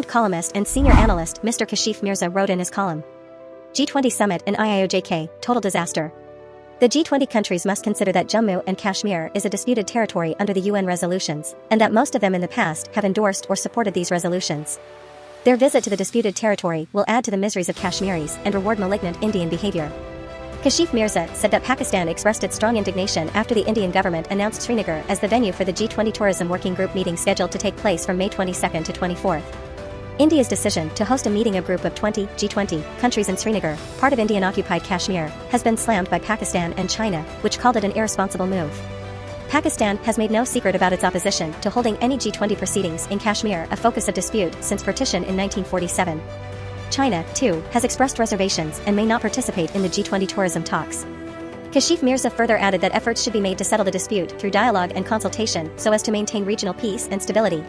Renowned columnist and senior analyst Mr. Kashif Mirza wrote in his column, G20 Summit and IIOJK, total disaster. The G20 countries must consider that Jammu and Kashmir is a disputed territory under the UN resolutions, and that most of them in the past have endorsed or supported these resolutions. Their visit to the disputed territory will add to the miseries of Kashmiris and reward malignant Indian behavior. Kashif Mirza said that Pakistan expressed its strong indignation after the Indian government announced Srinagar as the venue for the G20 Tourism Working Group meeting scheduled to take place from May 22 to 24. India's decision to host a meeting of group of 20 G20 countries in Srinagar, part of Indian-occupied Kashmir, has been slammed by Pakistan and China, which called it an irresponsible move. Pakistan has made no secret about its opposition to holding any G20 proceedings in Kashmir, a focus of dispute since partition in 1947. China, too, has expressed reservations and may not participate in the G20 tourism talks. Kashif Mirza further added that efforts should be made to settle the dispute through dialogue and consultation so as to maintain regional peace and stability.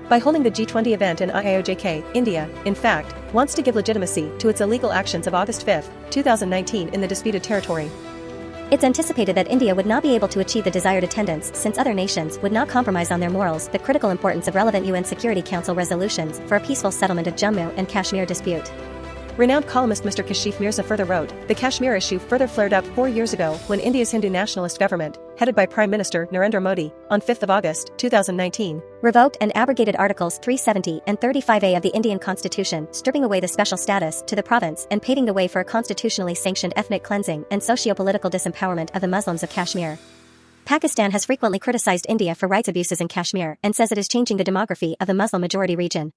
By holding the G20 event in IIOJK, India, in fact, wants to give legitimacy to its illegal actions of August 5, 2019 in the disputed territory. It's anticipated that India would not be able to achieve the desired attendance since other nations would not compromise on their morals, the critical importance of relevant UN Security Council resolutions for a peaceful settlement of Jammu and Kashmir dispute. Renowned columnist Mr. Kashif Mirza further wrote, the Kashmir issue further flared up 4 years ago when India's Hindu nationalist government, headed by Prime Minister Narendra Modi, on 5 August 2019, revoked and abrogated Articles 370 and 35A of the Indian Constitution, stripping away the special status to the province and paving the way for a constitutionally sanctioned ethnic cleansing and socio-political disempowerment of the Muslims of Kashmir. Pakistan has frequently criticized India for rights abuses in Kashmir and says it is changing the demography of the Muslim-majority region.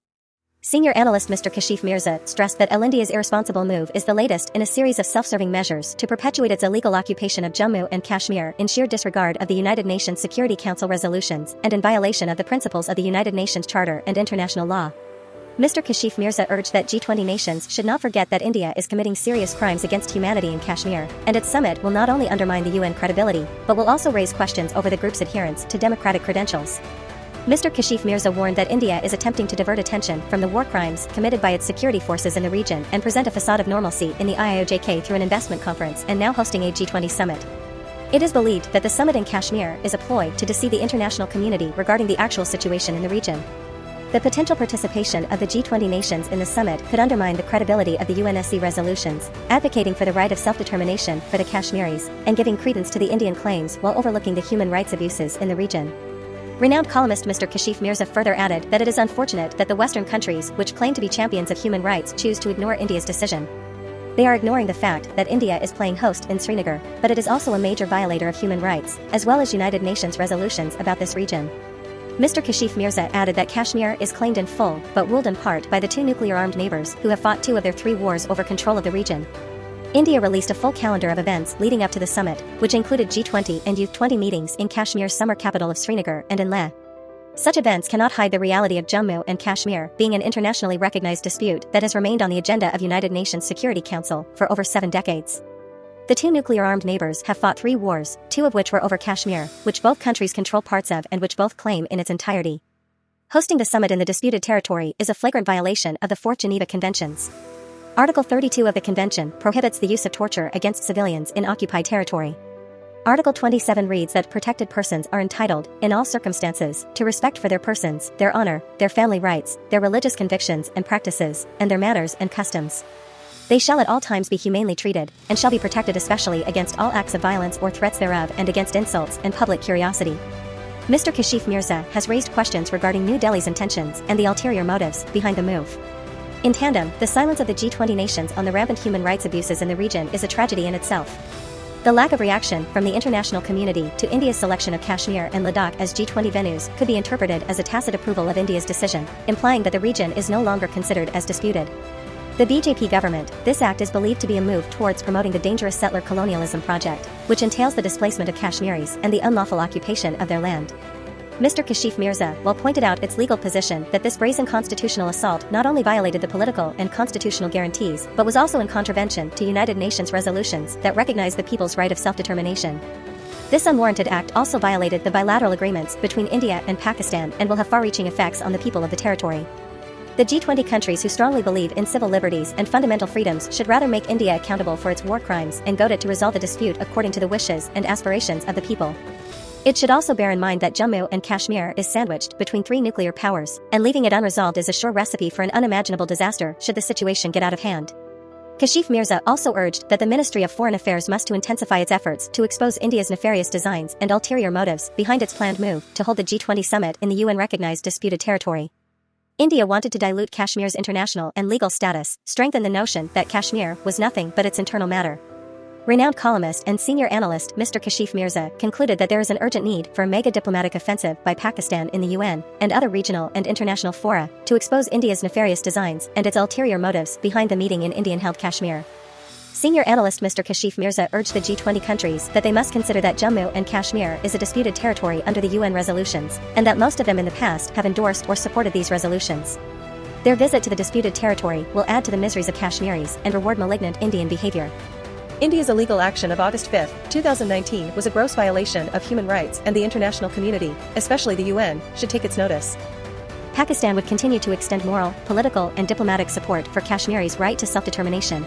Senior analyst Mr. Kashif Mirza stressed that India's irresponsible move is the latest in a series of self-serving measures to perpetuate its illegal occupation of Jammu and Kashmir in sheer disregard of the United Nations Security Council resolutions and in violation of the principles of the United Nations Charter and international law. Mr. Kashif Mirza urged that G20 nations should not forget that India is committing serious crimes against humanity in Kashmir, and its summit will not only undermine the UN credibility, but will also raise questions over the group's adherence to democratic credentials. Mr. Kashif Mirza warned that India is attempting to divert attention from the war crimes committed by its security forces in the region and present a facade of normalcy in the IIOJK through an investment conference and now hosting a G20 summit. It is believed that the summit in Kashmir is a ploy to deceive the international community regarding the actual situation in the region. The potential participation of the G20 nations in the summit could undermine the credibility of the UNSC resolutions, advocating for the right of self-determination for the Kashmiris, and giving credence to the Indian claims while overlooking the human rights abuses in the region. Renowned columnist Mr. Kashif Mirza further added that it is unfortunate that the Western countries which claim to be champions of human rights choose to ignore India's decision. They are ignoring the fact that India is playing host in Srinagar, but it is also a major violator of human rights, as well as United Nations resolutions about this region. Mr. Kashif Mirza added that Kashmir is claimed in full but ruled in part by the two nuclear-armed neighbors who have fought 2 of their 3 wars over control of the region. India released a full calendar of events leading up to the summit, which included G20 and Youth20 meetings in Kashmir's summer capital of Srinagar and in Leh. Such events cannot hide the reality of Jammu and Kashmir being an internationally recognized dispute that has remained on the agenda of United Nations Security Council for over 7 decades. The 2 nuclear-armed neighbors have fought 3 wars, 2 of which were over Kashmir, which both countries control parts of and which both claim in its entirety. Hosting the summit in the disputed territory is a flagrant violation of the 4th Geneva Conventions. Article 32 of the Convention prohibits the use of torture against civilians in occupied territory. Article 27 reads that protected persons are entitled, in all circumstances, to respect for their persons, their honor, their family rights, their religious convictions and practices, and their manners and customs. They shall at all times be humanely treated, and shall be protected especially against all acts of violence or threats thereof and against insults and public curiosity. Mr. Kashif Mirza has raised questions regarding New Delhi's intentions and the ulterior motives behind the move. In tandem, the silence of the G20 nations on the rampant human rights abuses in the region is a tragedy in itself. The lack of reaction from the international community to India's selection of Kashmir and Ladakh as G20 venues could be interpreted as a tacit approval of India's decision, implying that the region is no longer considered as disputed. The BJP government, this act is believed to be a move towards promoting the dangerous settler colonialism project, which entails the displacement of Kashmiris and the unlawful occupation of their land. Mr. Kashif Mirza, while pointed out its legal position that this brazen constitutional assault not only violated the political and constitutional guarantees but was also in contravention to United Nations resolutions that recognize the people's right of self-determination. This unwarranted act also violated the bilateral agreements between India and Pakistan and will have far-reaching effects on the people of the territory. The G20 countries who strongly believe in civil liberties and fundamental freedoms should rather make India accountable for its war crimes and goad it to resolve the dispute according to the wishes and aspirations of the people. It should also bear in mind that Jammu and Kashmir is sandwiched between three nuclear powers, and leaving it unresolved is a sure recipe for an unimaginable disaster should the situation get out of hand. Kashif Mirza also urged that the Ministry of Foreign Affairs must to intensify its efforts to expose India's nefarious designs and ulterior motives behind its planned move to hold the G-20 summit in the UN-recognized disputed territory. India wanted to dilute Kashmir's international and legal status, strengthen the notion that Kashmir was nothing but its internal matter. Renowned columnist and senior analyst Mr. Kashif Mirza concluded that there is an urgent need for a mega diplomatic offensive by Pakistan in the UN and other regional and international fora to expose India's nefarious designs and its ulterior motives behind the meeting in Indian-held Kashmir. Senior analyst Mr. Kashif Mirza urged the G20 countries that they must consider that Jammu and Kashmir is a disputed territory under the UN resolutions, and that most of them in the past have endorsed or supported these resolutions. Their visit to the disputed territory will add to the miseries of Kashmiris and reward malignant Indian behavior. India's illegal action of August 5, 2019 was a gross violation of human rights, and the international community, especially the UN, should take its notice. Pakistan would continue to extend moral, political, and diplomatic support for Kashmiris' right to self-determination.